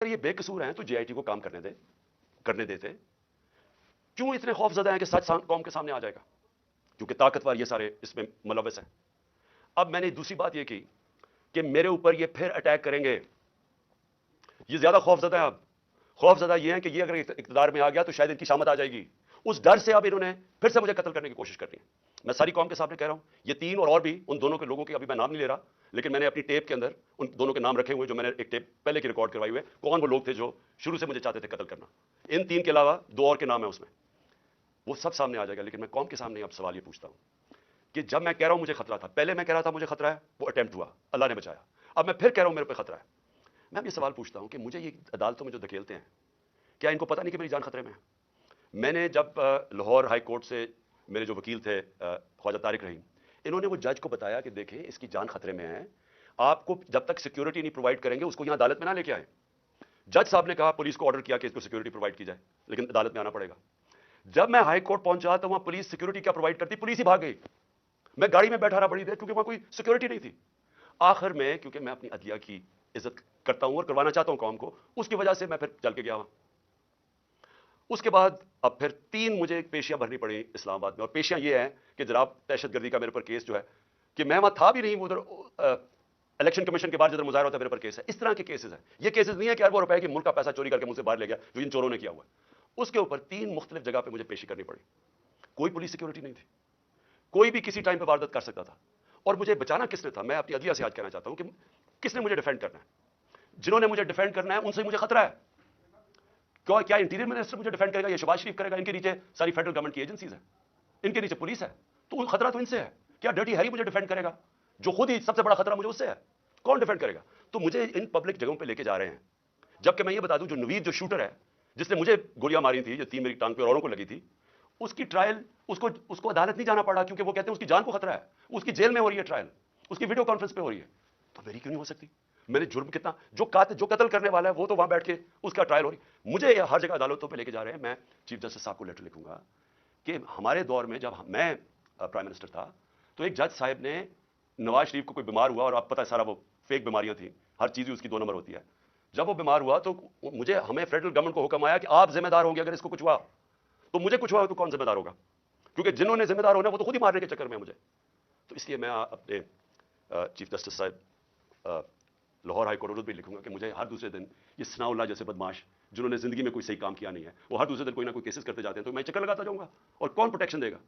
अगर ये बेकसूर हैं तो जेआईटी को काम करने देते। क्यों इतने खौफजदा हैं कि सच कौम के सामने आ जाएगा? क्योंकि ताकतवर ये सारे इसमें मुलव्वस हैं। अब मैंने दूसरी बात ये की कि मेरे ऊपर ये फिर अटैक करेंगे, ये ज्यादा खौफजदा है। अब खौफजदा ये है कि ये अगर इक़्तिदार में आ गया तो शायद इनकी शामत आ जाएगी। उस डर से अब इन्होंने फिर से मुझे कत्ल करने की कोशिश करनी है। मैं सारी कौम के सामने कह रहा हूं, ये तीन और भी, उन दोनों के लोगों के अभी मैं नाम नहीं ले रहा, लेकिन मैंने अपनी टेप के अंदर उन दोनों के नाम रखे हुए, जो मैंने एक टेप पहले की रिकॉर्ड करवाई हुए, कौन वो लोग थे जो शुरू से मुझे चाहते थे कत्ल करना। इन तीन के अलावा दो और के नाम है उसमें, वो सब सामने आ जाएगा। लेकिन मैं कौम के सामने अब सवाल ये पूछता हूं कि जब मैं कह रहा हूं मुझे खतरा था, पहले मैं कह रहा था मुझे खतरा है, वो अटेम्प्ट हुआ, अल्लाह ने बचाया। अब मैं फिर कह रहा हूं मेरे पे खतरा है। मैं ये सवाल पूछता हूं कि मुझे ये अदालतों में जो धकेलते हैं, क्या इनको पता नहीं कि मेरी जान खतरे में है? मैंने जब लाहौर हाई कोर्ट से मेरे जो वकील थे ख्वाजा तारिक रहीम, इन्होंने वो जज को बताया कि देखें इसकी जान खतरे में है, आपको जब तक सिक्योरिटी नहीं प्रोवाइड करेंगे उसको यहां अदालत में ना लेके आए। जज साहब ने कहा, पुलिस को ऑर्डर किया कि इसको सिक्योरिटी प्रोवाइड की जाए, लेकिन अदालत में आना पड़ेगा। जब मैं हाई कोर्ट पहुंचा तो वहां पुलिस सिक्योरिटी क्या प्रोवाइड करती, पुलिस ही भाग गई। मैं गाड़ी में बैठा रहा बड़ी देर, क्योंकि वहां कोई सिक्योरिटी नहीं थी। आखिर में क्योंकि मैं अपनी अदलिया की इज्जत करता हूं और करवाना चाहता हूं कौम को, उसकी वजह से मैं फिर चल के गया वहां। उसके बाद अब फिर 3 मुझे पेशियां भरनी पड़ी इस्लामाबाद में, और पेशियां ये हैं कि जनाब दहशतगर्दी का मेरे पर केस जो है, कि मैं वहां था भी नहीं, उधर इलेक्शन कमीशन के बाद जिधर मुजाहरा होता है मेरे पर केस है। इस तरह के केसेस हैं। ये केसेस नहीं है कि अरबों रुपए की मुल्क का पैसा चोरी करके मुझसे बाहर ले गया, जो इन चोरों ने किया हुआ है। उसके ऊपर 3 मुख्तलिफ जगह पे मुझे पेशी करनी पड़ी। कोई पुलिस सिक्योरिटी नहीं थी, कोई भी किसी टाइम पे वारदात कर सकता था। और मुझे बचाना किसने था? मैं अपनी अदलिया से आज कहना चाहता हूं कि किसने मुझे डिफेंड करना है? जिन्होंने मुझे डिफेंड करना है उनसे मुझे खतरा है। क्या इंटीरियर मिनिस्टर मुझे डिफेंड करेगा? ये शहबाज शरीफ करेगा? इनके नीचे सारी फेडरल गवर्नमेंट की एजेंसीज है, इनके नीचे पुलिस है, तो खतरा तो इनसे है। क्या डर्टी हैरी मुझे डिफेंड करेगा, जो खुद ही सबसे बड़ा खतरा मुझे उससे है? कौन डिफेंड करेगा? तो मुझे इन पब्लिक जगहों पे लेके जा रहे हैं। जबकि मैं ये बता दूं, जो नवीद जो शूटर है, जिसने मुझे गोलियां मारी थी, जो 3 मेरी टांग पे और औरों को लगी थी, उसकी ट्रायल उसको अदालत नहीं जाना पड़ा, क्योंकि वो कहते हैं उसकी जान को खतरा है। उसकी जेल में हो रही है ट्रायल, उसकी वीडियो कॉन्फ्रेंस पे हो रही है। तो मेरी क्यों नहीं हो सकती? मैंने जुर्म कितना, जो कत्ल करने वाला है वो तो वहां बैठ के उसका ट्रायल हो रही। मुझे हर जगह अदालतों पे लेके जा रहे हैं। मैं चीफ जस्टिस साहब को लेटर लिखूंगा कि हमारे दौर में जब मैं प्राइम मिनिस्टर था, तो एक जज साहब ने, नवाज शरीफ को कोई बीमार हुआ, और आप पता है सारा वो फेक बीमारियां थी, हर चीज उसकी 2 नंबर होती है। जब वो बीमार हुआ तो हमें फेडरल गवर्नमेंट को हुक्म आया कि आप जिम्मेदार होंगे, अगर इसको कुछ हुआ तो मुझे कुछ हुआ तो कौन जिम्मेदार होगा? क्योंकि जिन्होंने जिम्मेदार होना वो तो खुद ही मारने के चक्कर में मुझे। तो इसलिए मैं अपने चीफ जस्टिस साहब लाहौर हाई कोर्ट भी लिखूंगा कि मुझे हर दूसरे दिन ये सनाउल्लाह जैसे बदमाश, जिन्होंने जिंदगी में कोई सही काम किया नहीं है, वो हर दूसरे दिन कोई ना कोई केसेस करते जाते हैं, तो मैं चक्कर लगाता जाऊंगा, और कौन प्रोटेक्शन देगा?